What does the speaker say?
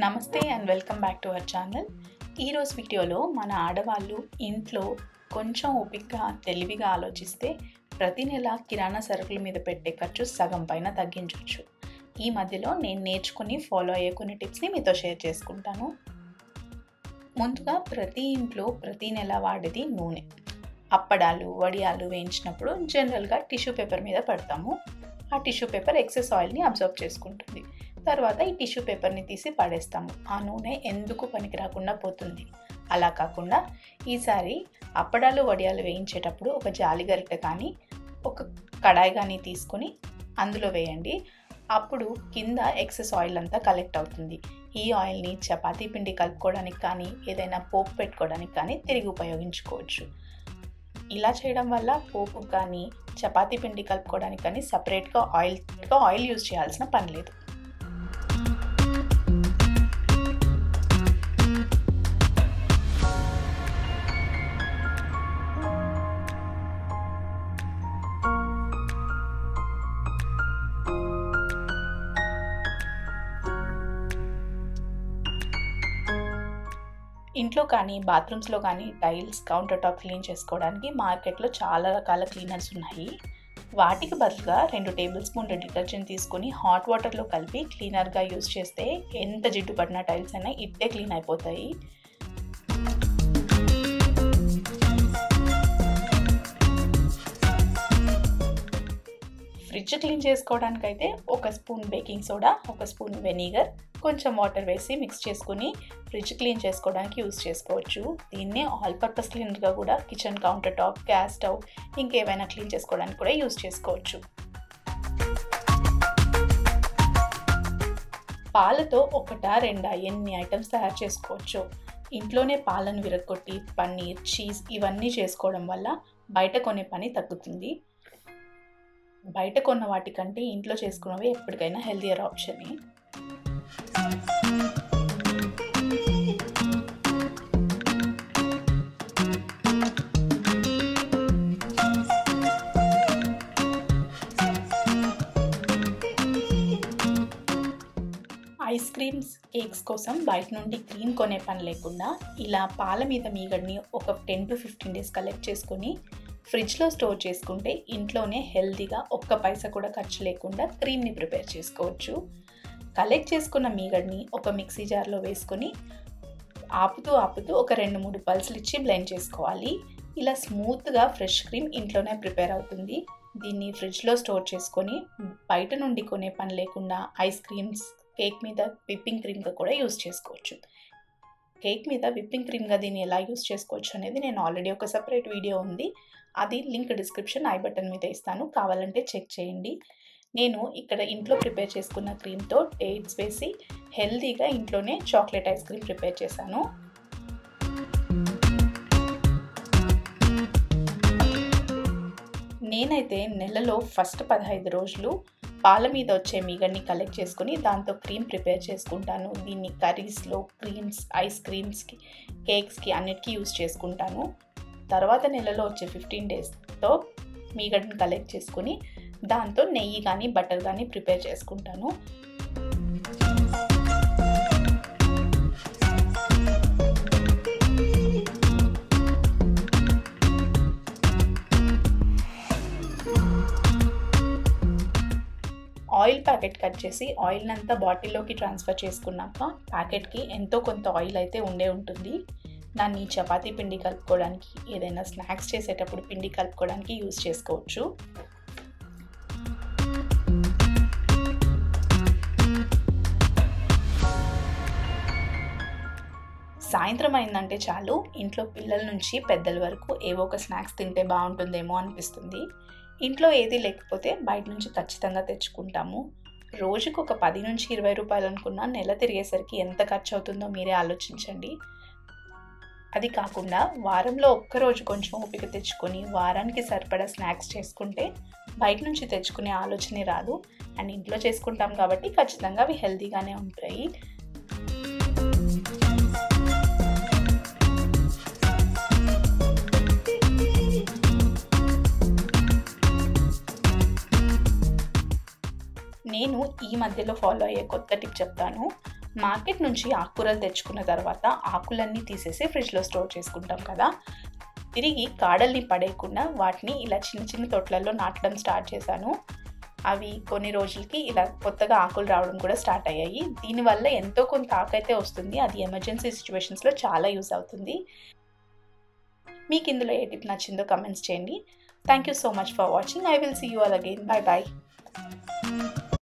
నమస్తే and welcome back to our channel. ఈరోజు వీడియోలో మన ఆడవాళ్ళు ఇంట్లో కొంచెం ఓపికగా తెలివిగా ఆలోచిస్తే ప్రతి నెల కిరాణా సరుకుల మీద పెట్టే ఖర్చు సగం పైన తగ్గించవచ్చు. ఈ మధ్యలో నేను నేర్చుకుని ఫాలో అయ్యే కొన్ని టిప్స్ని మీతో షేర్ చేసుకుంటాను. ముందుగా ప్రతి ఇంట్లో ప్రతి నెల వాడేది నూనె. అప్పడాలు వడియాలు వేయించినప్పుడు జనరల్గా టిష్యూ పేపర్ మీద పెడతాము. ఆ టిష్యూ పేపర్ ఎక్సెస్ ఆయిల్ని అబ్జర్వ్ చేసుకుంటుంది. తర్వాత ఈ టిష్యూ పేపర్ని తీసి పడేస్తాము. ఆ నూనె ఎందుకు పనికి రాకుండా పోతుంది. అలా కాకుండా ఈసారి అప్పడాలు వడియాలు వేయించేటప్పుడు ఒక జాలి గరిటె కానీ ఒక కడాయి కానీ తీసుకొని అందులో వేయండి. అప్పుడు కింద ఎక్సెస్ ఆయిల్ అంతా కలెక్ట్ అవుతుంది. ఈ ఆయిల్ని చపాతీ పిండి కలుపుకోవడానికి కానీ ఏదైనా పోపు పెట్టుకోవడానికి కానీ తిరిగి ఉపయోగించుకోవచ్చు. ఇలా చేయడం వల్ల పోపు కానీ చపాతీ పిండి కలుపుకోవడానికి కానీ సపరేట్గా ఆయిల్ యూజ్ చేయాల్సిన పని లేదు. ఇంట్లో కానీ బాత్రూమ్స్లో కానీ టైల్స్ కౌంటర్ టాప్ క్లీన్ చేసుకోవడానికి మార్కెట్లో చాలా రకాల క్లీనర్స్ ఉన్నాయి. వాటికి బదులుగా 2 టేబుల్ స్పూన్ల డిటర్జెంట్ తీసుకొని హాట్ వాటర్లో కలిపి క్లీనర్గా యూజ్ చేస్తే ఎంత జిడ్డు పడిన టైల్స్ అయినా ఇట్టే క్లీన్ అయిపోతాయి. ఫ్రిడ్జ్ క్లీన్ చేసుకోవడానికైతే 1 spoon baking soda 1 spoon vinegar కొంచెం వాటర్ వేసి మిక్స్ చేసుకుని ఫ్రిడ్జ్ క్లీన్ చేసుకోవడానికి యూజ్ చేసుకోవచ్చు. దీన్నే ఆల్ పర్పస్ క్లీనర్గా కూడా kitchen counter top gas stove ఇంకేమైనా క్లీన్ చేసుకోవడానికి కూడా యూజ్ చేసుకోవచ్చు. పాలతో 1-2 ఎన్ని ఐటమ్స్ తయారు చేసుకోవచ్చు. ఇంట్లోనే పాలను విరగొట్టి పన్నీర్ చీజ్ ఇవన్నీ చేసుకోవడం వల్ల బయట కొనే పని తగ్గుతుంది. బయట కొన్న వాటికంటే ఇంట్లో చేసుకున్నవి ఎప్పటికైనా హెల్దియర్ ఆప్షనే. ఐస్ క్రీమ్స్ కేక్స్ కోసం బయట నుండి క్రీమ్ కొనే పని లేకుండా ఇలా పాల మీద మీగడని ఒక 10 to 15 days కలెక్ట్ చేసుకొని ఫ్రిడ్జ్లో స్టోర్ చేసుకుంటే ఇంట్లోనే హెల్తీగా 1 పైసా కూడా ఖర్చు లేకుండా క్రీమ్ని ప్రిపేర్ చేసుకోవచ్చు. కలెక్ట్ చేసుకున్న మీగడ్ని ఒక మిక్సీ జార్లో వేసుకొని ఆపుతూ ఒక 2-3 పల్సులు ఇచ్చి బ్లెండ్ చేసుకోవాలి. ఇలా స్మూత్గా ఫ్రెష్ క్రీమ్ ఇంట్లోనే ప్రిపేర్ అవుతుంది. దీన్ని ఫ్రిడ్జ్లో స్టోర్ చేసుకొని బయట నుండి కొనే పని లేకుండా ఐస్ క్రీమ్స్ కేక్ మీద విప్పింగ్ క్రీమ్గా కూడా యూజ్ చేసుకోవచ్చు. కేక్ మీద విప్పింగ్ క్రీమ్గా దీన్ని ఎలా యూజ్ చేసుకోవచ్చు అనేది నేను ఆల్రెడీ ఒక సపరేట్ వీడియో ఉంది. అది లింక్ డిస్క్రిప్షన్ ఐ బటన్ మీద ఇస్తాను, కావాలంటే చెక్ చేయండి. నేను ఇక్కడ ఇంట్లో ప్రిపేర్ చేసుకున్న క్రీమ్తో డేట్స్ వేసి హెల్తీగా ఇంట్లోనే చాక్లెట్ ఐస్ క్రీమ్ ప్రిపేర్ చేశాను. నేనైతే నెలలో ఫస్ట్ 15 రోజులు పాల మీద వచ్చే మీగడ్ని కలెక్ట్ చేసుకుని దాంతో క్రీమ్ ప్రిపేర్ చేసుకుంటాను. దీన్ని కర్రీస్లో క్రీమ్స్ ఐస్ క్రీమ్స్కి కేక్స్కి అన్నిటికీ యూజ్ చేసుకుంటాను. తర్వాత నెలలో వచ్చే 15 daysతో మీగడ్ని కలెక్ట్ చేసుకుని దాంతో నెయ్యి కానీ బటర్ కానీ ప్రిపేర్ చేసుకుంటాను. ఆయిల్ ప్యాకెట్ కట్ చేసి ఆయిల్ని అంతా బాటిల్లోకి ట్రాన్స్ఫర్ చేసుకున్నాక ప్యాకెట్కి ఎంతో కొంత ఆయిల్ అయితే ఉండే ఉంటుంది. దాన్ని చపాతీ పిండి కలుపుకోవడానికి ఏదైనా స్నాక్స్ చేసేటప్పుడు పిండి కలుపుకోవడానికి యూజ్ చేసుకోవచ్చు. సాయంత్రం అయిందంటే చాలు ఇంట్లో పిల్లల నుంచి పెద్దల వరకు ఏవో ఒక స్నాక్స్ తింటే బాగుంటుందేమో అనిపిస్తుంది. ఇంట్లో ఏది లేకపోతే బయట నుంచి ఖచ్చితంగా తెచ్చుకుంటాము. రోజుకు ఒక 10 నుంచి 20 రూపాయలు అనుకున్నా నెల తిరిగేసరికి ఎంత ఖర్చు అవుతుందో మీరే ఆలోచించండి. అది కాకుండా వారంలో ఒక్కరోజు కొంచెం ఓపిక తెచ్చుకొని వారానికి సరిపడా స్నాక్స్ చేసుకుంటే బయట నుంచి తెచ్చుకునే ఆలోచనే రాదు. అండ్ ఇంట్లో చేసుకుంటాం కాబట్టి ఖచ్చితంగా అవి హెల్తీగానే ఉంటాయి. నేను ఈ మధ్యలో ఫాలో అయ్యే కొత్త టిప్ చెప్తాను. మార్కెట్ నుంచి ఆకుకూరలు తెచ్చుకున్న తర్వాత ఆకులన్నీ తీసేసి ఫ్రిడ్జ్లో స్టోర్ చేసుకుంటాం కదా, తిరిగి కాడల్ని పడేయకుండా వాటిని ఇలా చిన్న చిన్న తొట్లలో నాటడం స్టార్ట్ చేశాను. అవి కొన్ని రోజులకి ఇలా కొత్తగా ఆకులు రావడం కూడా స్టార్ట్ అయ్యాయి. దీనివల్ల ఎంతో కొంత ఆకైతే వస్తుంది. అది ఎమర్జెన్సీ సిచ్యువేషన్స్లో చాలా యూజ్ అవుతుంది. మీకు ఇందులో ఏ టిప్ నచ్చిందో కమెంట్స్ చేయండి. Thank you so much for watching. I will see you all again. Bye bye.